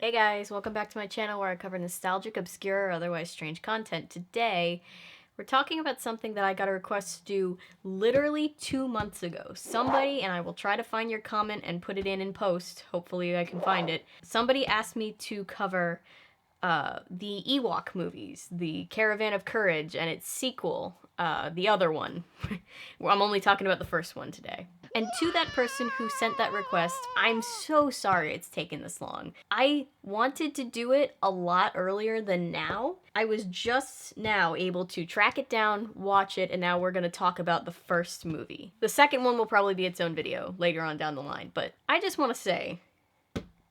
Hey guys, welcome back to my channel where I cover nostalgic, obscure, or otherwise strange content. Today, we're talking about something that I got a request to do literally 2 months ago. Somebody, and I will try to find your comment and put it in post, hopefully I can find it. Somebody asked me to cover the Ewok movies, the Caravan of Courage and its sequel, the other one. I'm only talking about the first one today. And to that person who sent that request, I'm so sorry it's taken this long. I wanted to do it a lot earlier than now. I was just now able to track it down, watch it, and now we're gonna talk about the first movie. The second one will probably be its own video later on down the line, but I just want to say,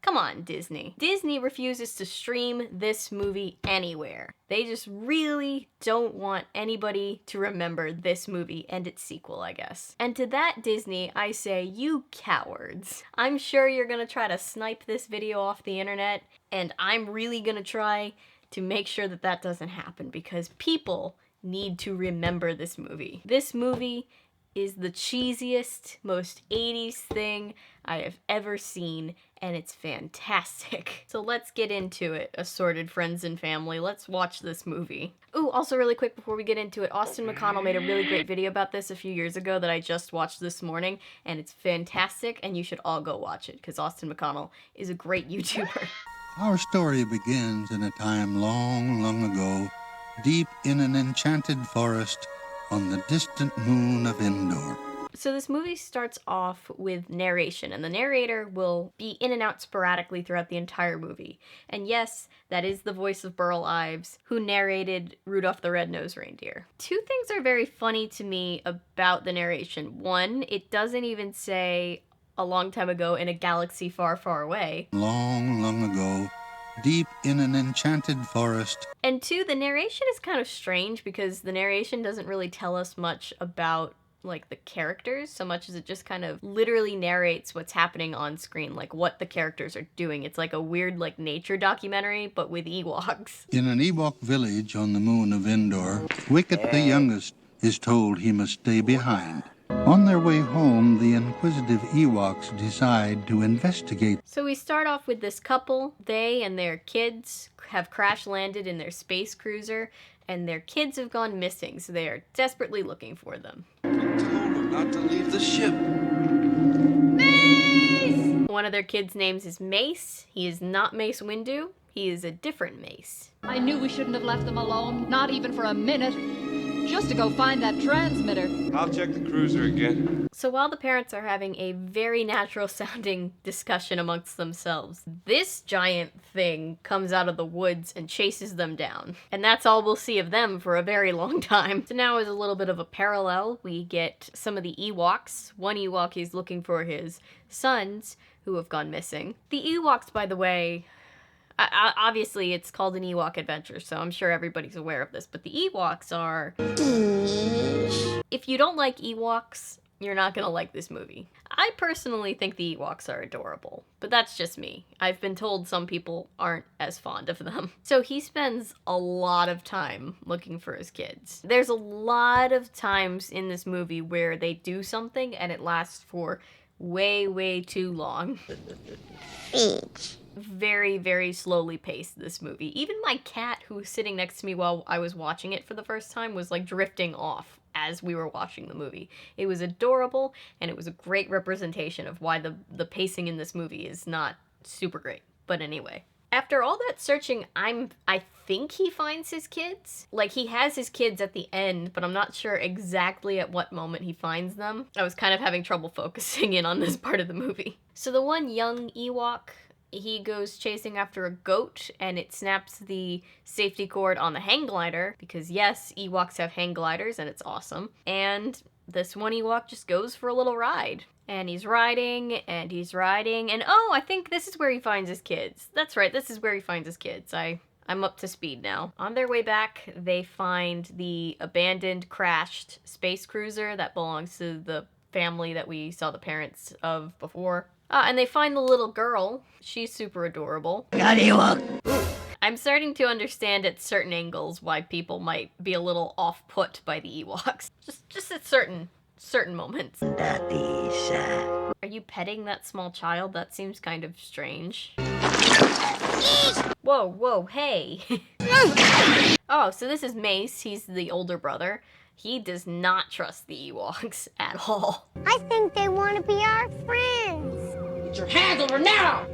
come on, Disney. Disney refuses to stream this movie anywhere. They just really don't want anybody to remember this movie and its sequel, I guess. And to that Disney, I say, you cowards. I'm sure you're gonna try to snipe this video off the internet, and I'm really gonna try to make sure that that doesn't happen because people need to remember this movie. This movie is the cheesiest, most 80s thing I have ever seen, and it's fantastic. So let's get into it, assorted friends and family. Let's watch this movie. Ooh, also really quick before we get into it, Austin McConnell made a really great video about this a few years ago that I just watched this morning, and it's fantastic, and you should all go watch it, because Austin McConnell is a great YouTuber. Our story begins in a time long, long ago, deep in an enchanted forest on the distant moon of Endor. So this movie starts off with narration, and the narrator will be in and out sporadically throughout the entire movie. And yes, that is the voice of Burl Ives, who narrated Rudolph the Red-Nosed Reindeer. Two things are very funny to me about the narration. One, it doesn't even say a long time ago in a galaxy far, far away. Long, long ago, deep in an enchanted forest. And two, the narration is kind of strange because the narration doesn't really tell us much about like the characters so much as it just kind of literally narrates what's happening on screen, like what the characters are doing. It's like a weird like nature documentary but with Ewoks. In an Ewok village on the moon of Endor, Wicket the youngest is told he must stay behind. On their way home, the inquisitive Ewoks decide to investigate. So we start off with this couple. They and their kids have crash landed in their space cruiser, and their kids have gone missing, so they are desperately looking for them. I told them not to leave the ship. Mace! One of their kids' names is Mace. He is not Mace Windu. He is a different Mace. I knew we shouldn't have left them alone, not even for a minute. Just to go find that transmitter. I'll check the cruiser again. So while the parents are having a very natural sounding discussion amongst themselves, this giant thing comes out of the woods and chases them down. And that's all we'll see of them for a very long time. So now is a little bit of a parallel. We get some of the Ewoks. One Ewok is looking for his sons who have gone missing. The Ewoks, by the way, obviously, it's called an Ewok Adventure, so I'm sure everybody's aware of this, but the Ewoks are... If you don't like Ewoks, you're not gonna like this movie. I personally think the Ewoks are adorable, but that's just me. I've been told some people aren't as fond of them. So he spends a lot of time looking for his kids. There's a lot of times in this movie where they do something and it lasts for way, way too long. Very, very slowly paced, this movie. Even my cat, who was sitting next to me while I was watching it for the first time, was like drifting off as we were watching the movie. It was adorable, and it was a great representation of why the pacing in this movie is not super great. But anyway. After all that searching, I think he finds his kids. Like, he has his kids at the end, but I'm not sure exactly at what moment he finds them. I was kind of having trouble focusing in on this part of the movie. So the one young Ewok, he goes chasing after a goat, and it snaps the safety cord on the hang glider, because yes, Ewoks have hang gliders, and it's awesome. And this one Ewok just goes for a little ride. And he's riding, and he's riding, and oh, I think this is where he finds his kids. That's right, this is where he finds his kids. I'm up to speed now. On their way back, they find the abandoned, crashed space cruiser that belongs to the family that we saw the parents of before. And they find the little girl. She's super adorable. Got Ewok. I'm starting to understand at certain angles why people might be a little off-put by the Ewoks. Just at certain moments. Are you petting that small child? That seems kind of strange. Whoa, whoa, hey. Oh, so this is Mace. He's the older brother. He does not trust the Ewoks at all. I think they want to be our friends. Get your hands over now!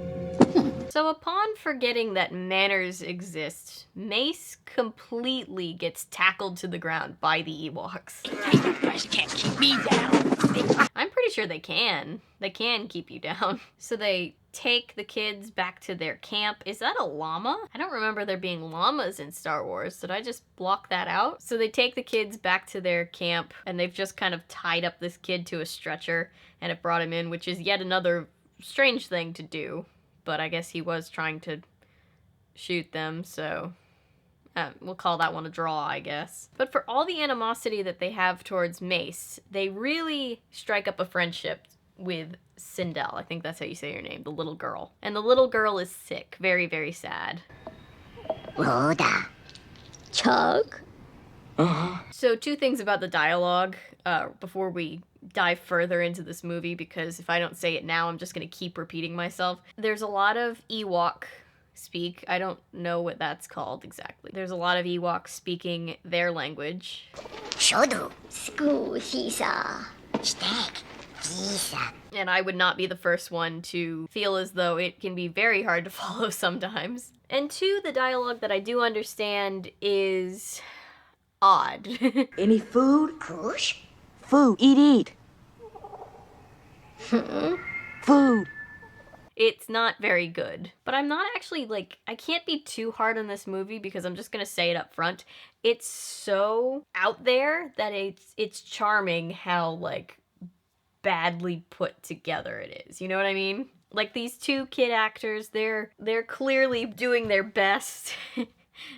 So upon forgetting that manners exist, Mace completely gets tackled to the ground by the Ewoks. You guys can't keep me down. I'm pretty sure they can. They can keep you down. So they take the kids back to their camp. Is that a llama? I don't remember there being llamas in Star Wars. Did I just block that out? So they take the kids back to their camp, and they've just kind of tied up this kid to a stretcher and have brought him in, which is yet another strange thing to do. But I guess he was trying to shoot them, so we'll call that one a draw, I guess. But for all the animosity that they have towards Mace, they really strike up a friendship with Sindel. I think that's how you say her name, the little girl. And the little girl is sick, very, very sad. Rhoda. Chug. So 2 things about the dialogue before we dive further into this movie, because if I don't say it now, I'm just going to keep repeating myself. There's a lot of Ewok speak. I don't know what that's called exactly. There's a lot of Ewoks speaking their language. Shodo. Scusa. Steak. Pizza. And I would not be the first one to feel as though it can be very hard to follow sometimes. And 2, the dialogue that I do understand is odd. Any food? Kush. Food. Eat. Food. It's not very good. But I'm not actually, like, I can't be too hard on this movie because I'm just gonna say it up front. It's so out there that it's charming how, like, badly put together it is. You know what I mean? Like, these 2 kid actors, they're clearly doing their best.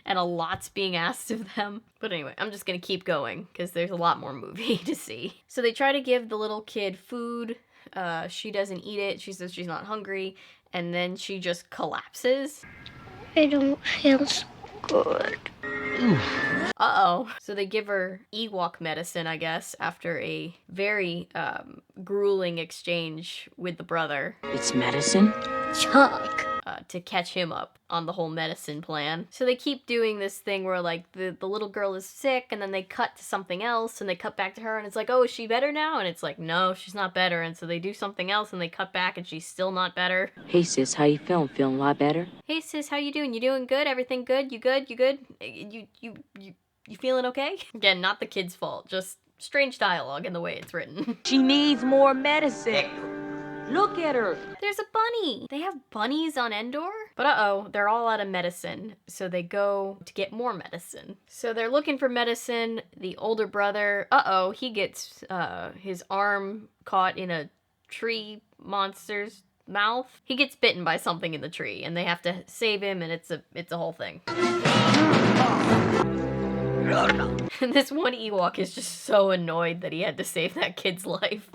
And a lot's being asked of them. But anyway, I'm just gonna keep going because there's a lot more movie to see. So they try to give the little kid food. She doesn't eat it. She says she's not hungry. And then she just collapses. I don't feel so good. Uh-oh. So they give her Ewok medicine, I guess, after a very grueling exchange with the brother. It's medicine? Chug. To catch him up on the whole medicine plan. So they keep doing this thing where, like, the little girl is sick, and then they cut to something else, and they cut back to her, and it's like, oh, is she better now? And it's like, no, she's not better. And so they do something else, and they cut back, and she's still not better. Hey, sis, how you feeling? Feeling a lot better? Hey, sis, how you doing? You doing good? Everything good? You good? You good? You feeling okay? Again, not the kid's fault, just strange dialogue in the way it's written. She needs more medicine. Look at her. There's a bunny. They have bunnies on Endor? But uh-oh, they're all out of medicine. So they go to get more medicine. So they're looking for medicine. The older brother, uh-oh, he gets his arm caught in a tree monster's mouth. He gets bitten by something in the tree, and they have to save him, and it's a whole thing. And this one Ewok is just so annoyed that he had to save that kid's life.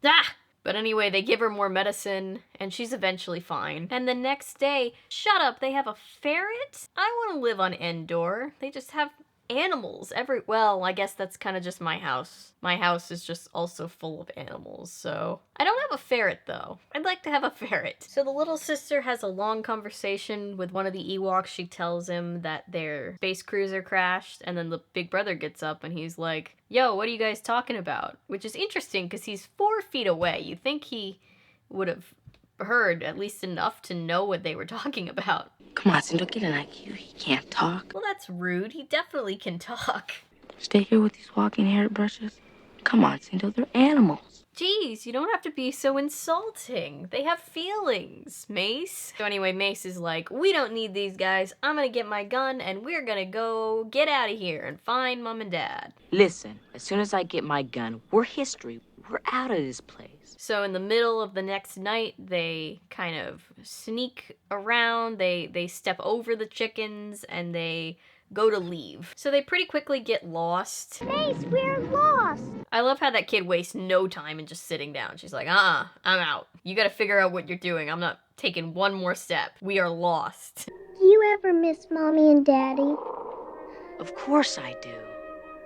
Ah! But anyway, they give her more medicine, and she's eventually fine. And the next day, shut up, they have a ferret? I want to live on Endor. They just have animals well, I guess that's kind of just my house. My house is just also full of animals, so. I don't have a ferret, though. I'd like to have a ferret. So the little sister has a long conversation with one of the Ewoks. She tells him that their space cruiser crashed, and then the big brother gets up and he's like, yo, what are you guys talking about? Which is interesting because he's 4 feet away. You'd think he would have heard at least enough to know what they were talking about. Come on, Cindy, get in like you. He can't talk. Well, that's rude. He definitely can talk. Stay here with these walking hairbrushes. Come on, Cindy, they're animals. Jeez, you don't have to be so insulting. They have feelings, Mace. So anyway, Mace is like, we don't need these guys. I'm gonna get my gun and we're gonna go get out of here and find Mom and Dad. Listen, as soon as I get my gun, we're history. We're out of this place. So in the middle of the next night, they kind of sneak around, they step over the chickens, and they go to leave. So they pretty quickly get lost. Mace, we're lost. I love how that kid wastes no time in just sitting down. She's like, I'm out. You gotta figure out what you're doing. I'm not taking one more step. We are lost. Do you ever miss Mommy and Daddy? Of course I do.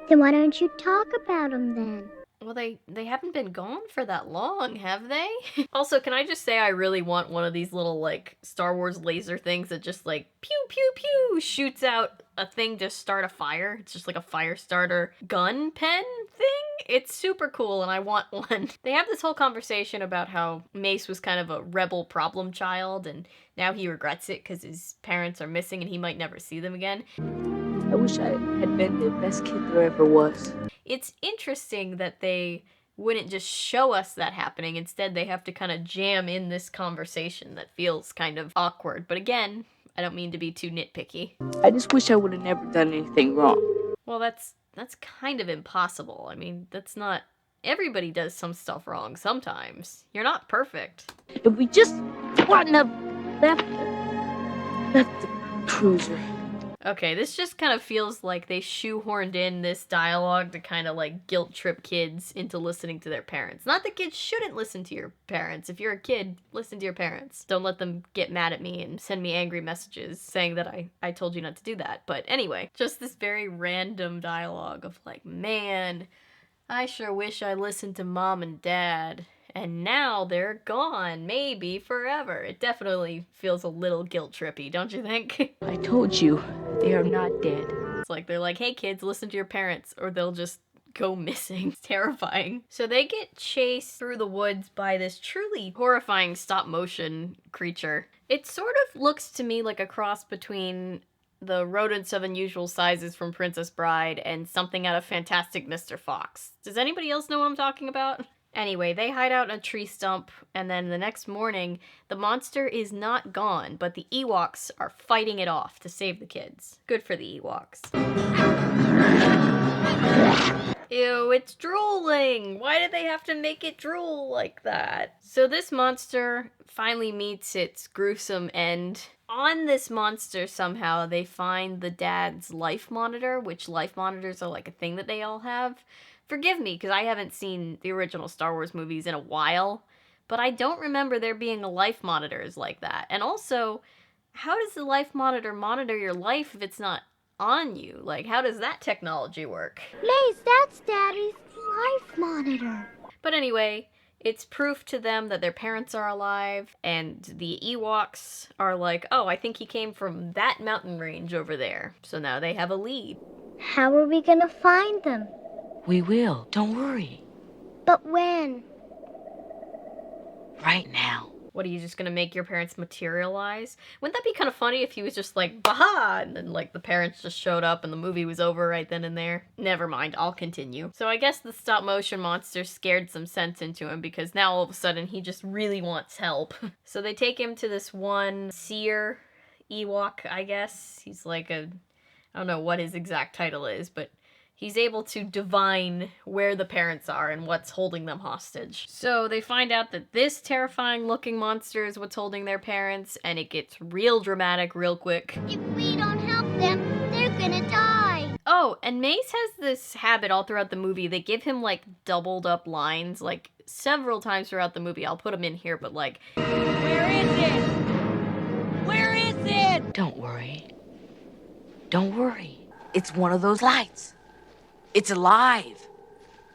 Then why don't you talk about them then? Well, they haven't been gone for that long, have they? Also, can I just say I really want one of these little, like, Star Wars laser things that just, like, pew, pew, pew, shoots out a thing to start a fire. It's just like a fire starter gun pen thing. It's super cool, and I want one. They have this whole conversation about how Mace was kind of a rebel problem child, and now he regrets it because his parents are missing and he might never see them again. I wish I had been the best kid there ever was. It's interesting that they wouldn't just show us that happening. Instead, they have to kind of jam in this conversation that feels kind of awkward. But again, I don't mean to be too nitpicky. I just wish I would have never done anything wrong. Well, that's kind of impossible. I mean, that's not... Everybody does some stuff wrong sometimes. You're not perfect. If we just wouldn't have left the cruiser. Okay, this just kind of feels like they shoehorned in this dialogue to kind of like guilt trip kids into listening to their parents. Not that kids shouldn't listen to your parents. If you're a kid, listen to your parents. Don't let them get mad at me and send me angry messages saying that I told you not to do that. But anyway, just this very random dialogue of like, man, I sure wish I listened to mom and dad. And now they're gone, maybe forever. It definitely feels a little guilt trippy, don't you think? I told you, they are not dead. It's like they're like, hey kids, listen to your parents, or they'll just go missing. It's terrifying. So they get chased through the woods by this truly horrifying stop motion creature. It sort of looks to me like a cross between the rodents of unusual sizes from Princess Bride and something out of Fantastic Mr. Fox. Does anybody else know what I'm talking about? Anyway, they hide out in a tree stump, and then the next morning, the monster is not gone, but the Ewoks are fighting it off to save the kids. Good for the Ewoks. Ew, it's drooling! Why did they have to make it drool like that? So this monster finally meets its gruesome end. On this monster, somehow, they find the dad's life monitor, which life monitors are like a thing that they all have. Forgive me, because I haven't seen the original Star Wars movies in a while, but I don't remember there being life monitors like that. And also, how does the life monitor your life if it's not on you? Like, how does that technology work? Mace, that's Daddy's life monitor. But anyway, it's proof to them that their parents are alive, and the Ewoks are like, oh, I think he came from that mountain range over there. So now they have a lead. How are we gonna find them? We will. Don't worry. But when? Right now. What, are you just gonna make your parents materialize? Wouldn't that be kind of funny if he was just like, baha, and then like the parents just showed up and the movie was over right then and there? Never mind, I'll continue. So I guess the stop motion monster scared some sense into him because now all of a sudden he just really wants help. So they take him to this one seer Ewok, I guess. He's like I don't know what his exact title is, but he's able to divine where the parents are and what's holding them hostage. So they find out that this terrifying looking monster is what's holding their parents, and it gets real dramatic real quick. If we don't help them, they're gonna die. Oh, and Mace has this habit all throughout the movie. They give him like doubled up lines, like several times throughout the movie. I'll put them in here, but like, Where is it? Where is it? Don't worry. Don't worry. It's one of those lights. It's alive.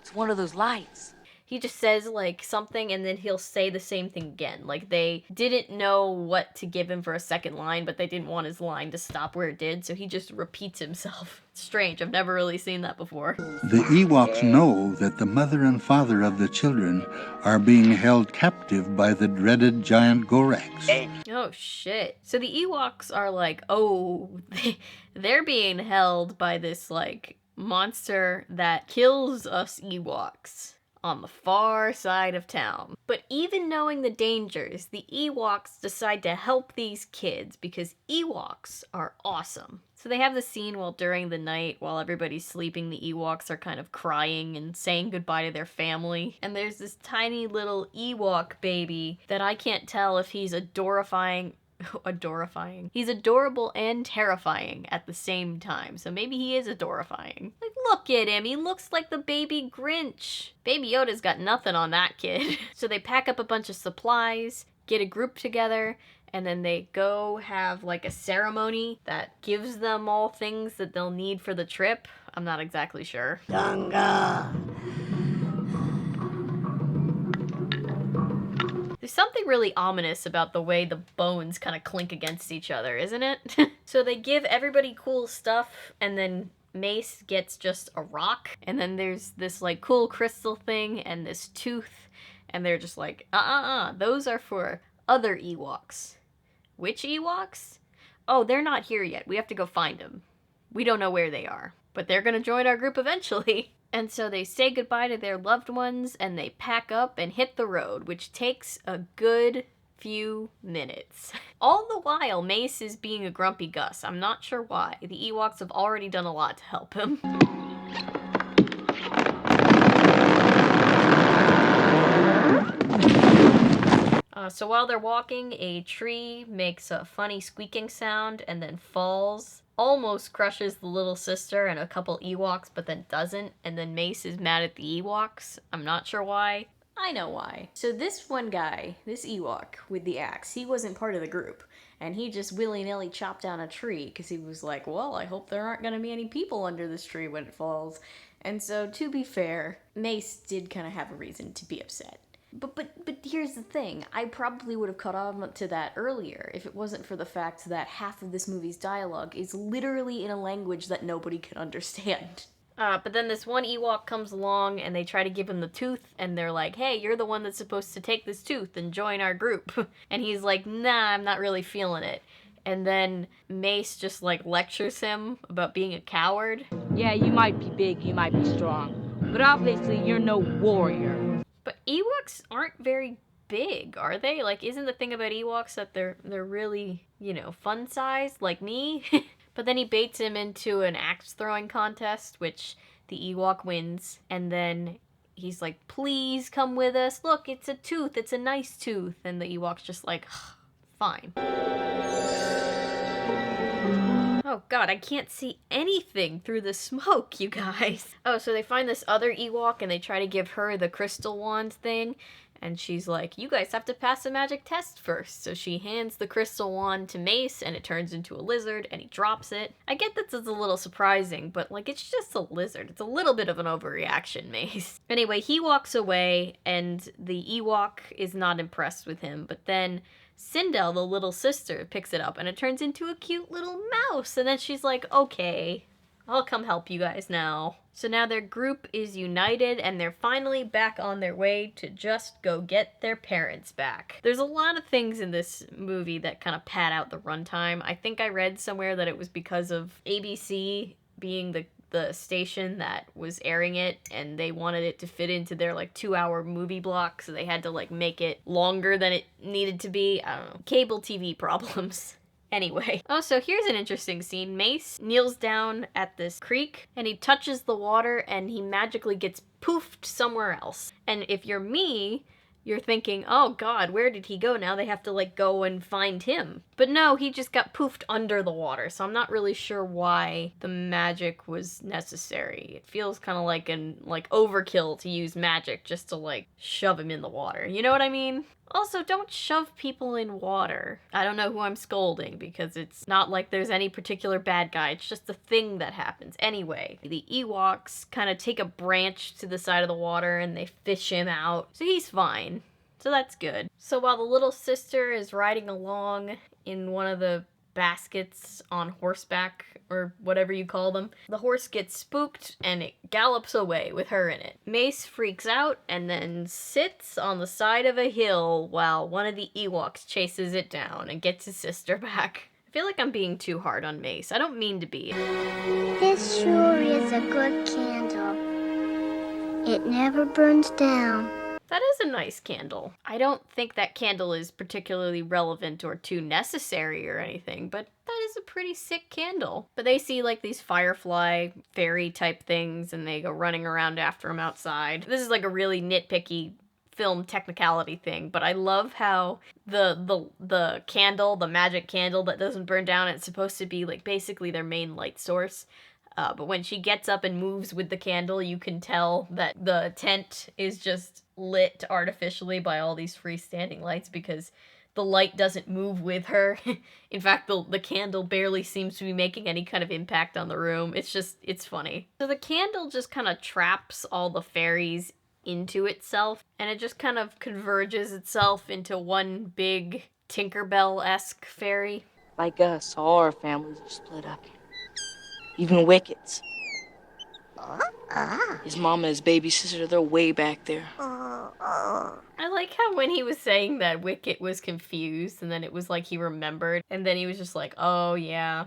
It's one of those lights. he just says like something and then he'll say the same thing again. Like they didn't know what to give him for a second line, but they didn't want his line to stop where it did, so he just repeats himself. It's strange. I've never really seen that before. The Ewoks know that the mother and father of the children are being held captive by the dreaded giant Gorax. Oh shit. So the Ewoks are like, oh, they're being held by this like monster that kills us Ewoks on the far side of town. But even knowing the dangers, the Ewoks decide to help these kids because Ewoks are awesome. So they have the scene during the night, while everybody's sleeping, the Ewoks are kind of crying and saying goodbye to their family. And there's this tiny little Ewok baby that I can't tell if he's He's adorable and terrifying at the same time. So maybe he is adorifying. Like, look at him. He looks like the baby Grinch. Baby Yoda's got nothing on that kid. So they pack up a bunch of supplies, get a group together, and then they go have like a ceremony that gives them all things that they'll need for the trip. I'm not exactly sure. Gunga! There's something really ominous about the way the bones kind of clink against each other, isn't it? So they give everybody cool stuff, and then Mace gets just a rock, and then there's this like cool crystal thing and this tooth, and they're just like, those are for other Ewoks. Which Ewoks? Oh, they're not here yet. We have to go find them. We don't know where they are, but they're gonna join our group eventually. And so they say goodbye to their loved ones, and they pack up and hit the road, which takes a good few minutes. All the while, Mace is being a grumpy Gus. I'm not sure why. The Ewoks have already done a lot to help him. So while they're walking, a tree makes a funny squeaking sound and then falls, almost crushes the little sister and a couple Ewoks, but then doesn't, and then Mace is mad at the Ewoks. I'm not sure why. I know why. So this one guy, this Ewok with the axe, he wasn't part of the group, and he just willy-nilly chopped down a tree because he was like, well, I hope there aren't going to be any people under this tree when it falls. And so, to be fair, Mace did kind of have a reason to be upset. But here's the thing, I probably would have caught on to that earlier if it wasn't for the fact that half of this movie's dialogue is literally in a language that nobody can understand. But then this one Ewok comes along and they try to give him the tooth, and they're like, hey, you're the one that's supposed to take this tooth and join our group. And he's like, nah, I'm not really feeling it. And then Mace just like lectures him about being a coward. Yeah, you might be big, you might be strong, but obviously you're no warrior. But Ewoks aren't very big, are they? Like, isn't the thing about Ewoks that they're really, you know, fun sized, like me? But then he baits him into an axe throwing contest, which the Ewok wins, and then he's like, please come with us. Look, it's a tooth. It's a nice tooth. And the Ewok's just like, fine. Oh god, I can't see anything through the smoke, you guys. Oh, so they find this other Ewok and they try to give her the crystal wand thing. And she's like, you guys have to pass a magic test first. So she hands the crystal wand to Mace and it turns into a lizard and he drops it. I get that it's a little surprising, but like, it's just a lizard. It's a little bit of an overreaction, Mace. Anyway, he walks away and the Ewok is not impressed with him, but then Sindel, the little sister, picks it up and it turns into a cute little mouse. And then she's like, okay, I'll come help you guys now. So now their group is united and they're finally back on their way to just go get their parents back. There's a lot of things in this movie that kind of pad out the runtime. I think I read somewhere that it was because of ABC being the station that was airing it, and they wanted it to fit into their like 2-hour movie block, so they had to like make it longer than it needed to be. I don't know. Cable TV problems. Anyway. Oh, so here's an interesting scene. Mace kneels down at this creek and he touches the water and he magically gets poofed somewhere else. And if you're me, you're thinking, oh god, where did he go? Now they have to like go and find him. But no, he just got poofed under the water, so I'm not really sure why the magic was necessary. It feels kind of like overkill to use magic just to like shove him in the water. You know what I mean? Also, don't shove people in water. I don't know who I'm scolding because it's not like there's any particular bad guy. It's just a thing that happens. Anyway, the Ewoks kind of take a branch to the side of the water and they fish him out. So he's fine. So that's good. So while the little sister is riding along in one of the baskets on horseback, or whatever you call them, the horse gets spooked and it gallops away with her in it. Mace freaks out and then sits on the side of a hill while one of the Ewoks chases it down and gets his sister back. I feel like I'm being too hard on Mace. I don't mean to be. This sure is a good candle. It never burns down. That is a nice candle. I don't think that candle is particularly relevant or too necessary or anything, but that is a pretty sick candle. But they see like these firefly fairy type things and they go running around after them outside. This is like a really nitpicky film technicality thing, but I love how the candle, the magic candle that doesn't burn down, it's supposed to be like basically their main light source. But when she gets up and moves with the candle, you can tell that the tent is just lit artificially by all these freestanding lights because the light doesn't move with her. In fact, the candle barely seems to be making any kind of impact on the room. It's funny. So the candle just kind of traps all the fairies into itself, and it just kind of converges itself into one big Tinkerbell-esque fairy. Like us, all our families are split up. Even Wicked's. His mom and his baby sister, they're way back there. I like how when he was saying that, Wicket was confused, and then it was like he remembered, and then he was just like, oh yeah,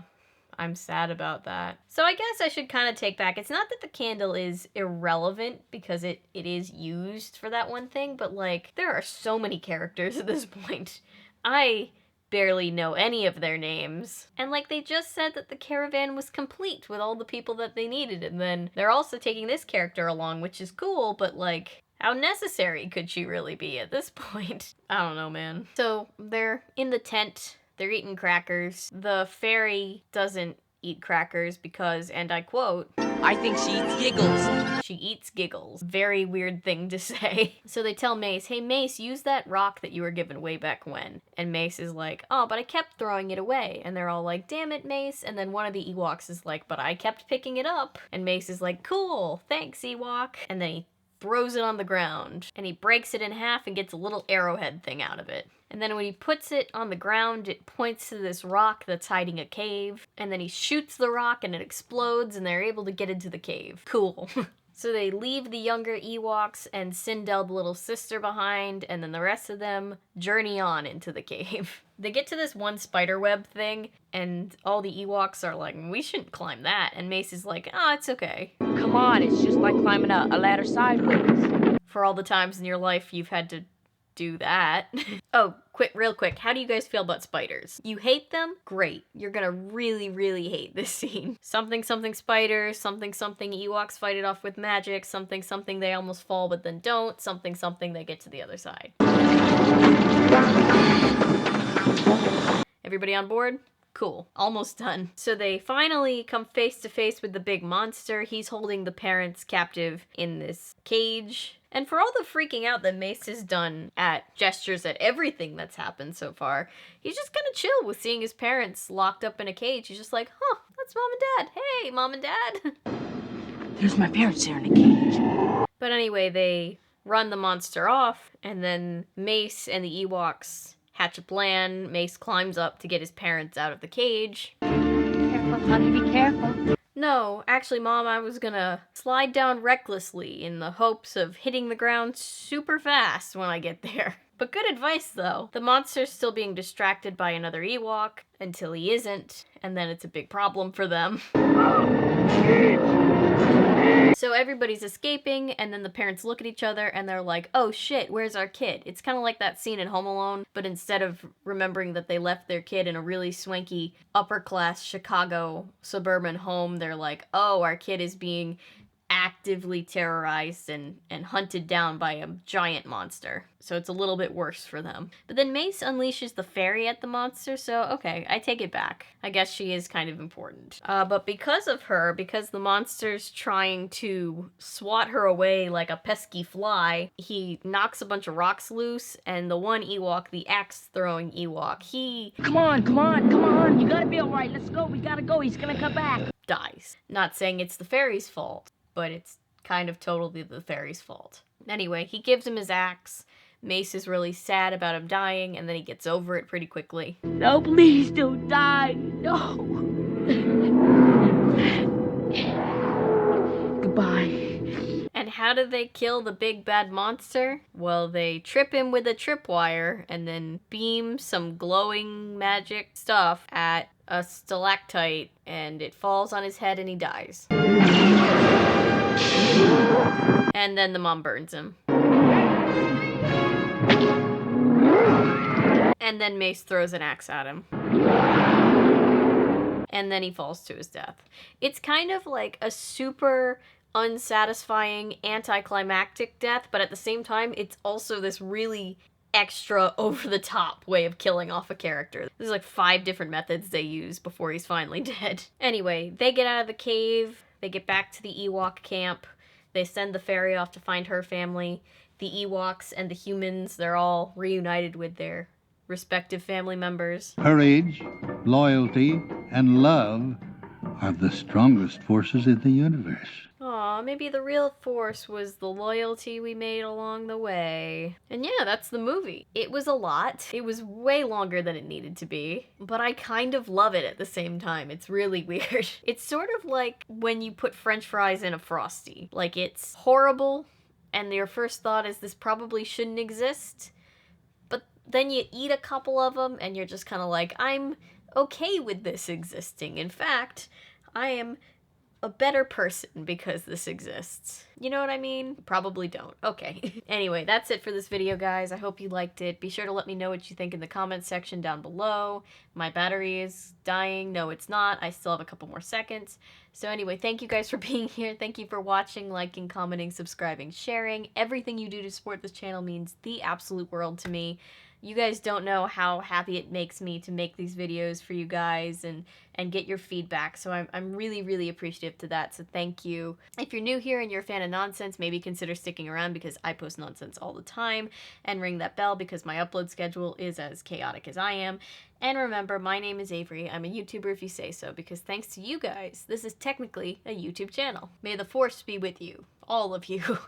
I'm sad about that. So I guess I should kind of take back, it's not that the candle is irrelevant, because it is used for that one thing, but like, there are so many characters at this point. I barely know any of their names. And like, they just said that the caravan was complete with all the people that they needed, and then they're also taking this character along, which is cool, but like, how necessary could she really be at this point? I don't know, man. So they're in the tent, they're eating crackers. The fairy doesn't eat crackers because, and I quote, I think she eats giggles. she eats giggles. Very weird thing to say. So they tell Mace, hey Mace, use that rock that you were given way back when. And Mace is like, oh, but I kept throwing it away. And they're all like, damn it, Mace. And then one of the Ewoks is like, but I kept picking it up. And Mace is like, cool, thanks, Ewok. And then he throws it on the ground, and he breaks it in half and gets a little arrowhead thing out of it. And then when he puts it on the ground, it points to this rock that's hiding a cave, and then he shoots the rock and it explodes, and they're able to get into the cave. Cool. So they leave the younger Ewoks and Sindel, the little sister, behind, and then the rest of them journey on into the cave. They get to this one spider web thing, and all the Ewoks are like, we shouldn't climb that. And Mace is like, oh, it's okay. Come on, it's just like climbing a ladder sideways. For all the times in your life you've had to do that. Oh, real quick, how do you guys feel about spiders? You hate them? Great. You're gonna really, really hate this scene. Something something spiders, something something Ewoks fight it off with magic, something something they almost fall but then don't, something something they get to the other side. Everybody on board? Cool. Almost done. So they finally come face to face with the big monster. He's holding the parents captive in this cage. And for all the freaking out that Mace has done at gestures at everything that's happened so far, he's just kind of chill with seeing his parents locked up in a cage. He's just like, huh, that's Mom and Dad. Hey, Mom and Dad. There's my parents there in the cage. But anyway, they run the monster off, and then Mace and the Ewoks hatch a plan. Mace climbs up to get his parents out of the cage. Be careful, honey, be careful. No, actually, Mom, I was gonna slide down recklessly in the hopes of hitting the ground super fast when I get there. But good advice, though. The monster's still being distracted by another Ewok until he isn't, and then it's a big problem for them. So everybody's escaping, and then the parents look at each other and they're like, oh shit, where's our kid? It's kind of like that scene in Home Alone, but instead of remembering that they left their kid in a really swanky upper-class Chicago suburban home, they're like, oh, our kid is being actively terrorized and hunted down by a giant monster. So it's a little bit worse for them. But then Mace unleashes the fairy at the monster, so okay, I take it back. I guess she is kind of important. But because of her, because the monster's trying to swat her away like a pesky fly, he knocks a bunch of rocks loose, and the one Ewok, the axe-throwing Ewok, he... Come on, you gotta be alright, let's go, we gotta go, he's gonna come back. Dies. Not saying it's the fairy's fault, but it's kind of totally the fairy's fault. Anyway, he gives him his axe. Mace is really sad about him dying, and then he gets over it pretty quickly. No, please don't die, no. Goodbye. And how do they kill the big bad monster? Well, they trip him with a tripwire, and then beam some glowing magic stuff at a stalactite, and it falls on his head and he dies. And then the mom burns him. And then Mace throws an axe at him. And then he falls to his death. It's kind of like a super unsatisfying, anticlimactic death, but at the same time, it's also this really extra over-the-top way of killing off a character. There's like 5 different methods they use before he's finally dead. Anyway, they get out of the cave, they get back to the Ewok camp, they send the fairy off to find her family. The Ewoks and the humans, they're all reunited with their respective family members. Courage, loyalty, and love are the strongest forces in the universe. Aw, Aw, maybe the real force was the loyalty we made along the way. And yeah, that's the movie. It was a lot. It was way longer than it needed to be, but I kind of love it at the same time. It's really weird. It's sort of like when you put French fries in a Frosty. Like, it's horrible, and your first thought is this probably shouldn't exist, but then you eat a couple of them, and you're just kind of like, I'm okay with this existing. In fact, I am a better person because this exists. You know what I mean? Probably don't. Okay. Anyway, that's it for this video, guys. I hope you liked it. Be sure to let me know what you think in the comments section down below. My battery is dying. No, it's not. I still have a couple more seconds. So anyway, thank you guys for being here. Thank you for watching, liking, commenting, subscribing, sharing. Everything you do to support this channel means the absolute world to me. You guys don't know how happy it makes me to make these videos for you guys and get your feedback, so I'm really, really appreciative to that, so thank you. If you're new here and you're a fan of nonsense, maybe consider sticking around because I post nonsense all the time, and ring that bell because my upload schedule is as chaotic as I am. And remember, my name is Avery. I'm a YouTuber if you say so, because thanks to you guys, this is technically a YouTube channel. May the force be with you, all of you.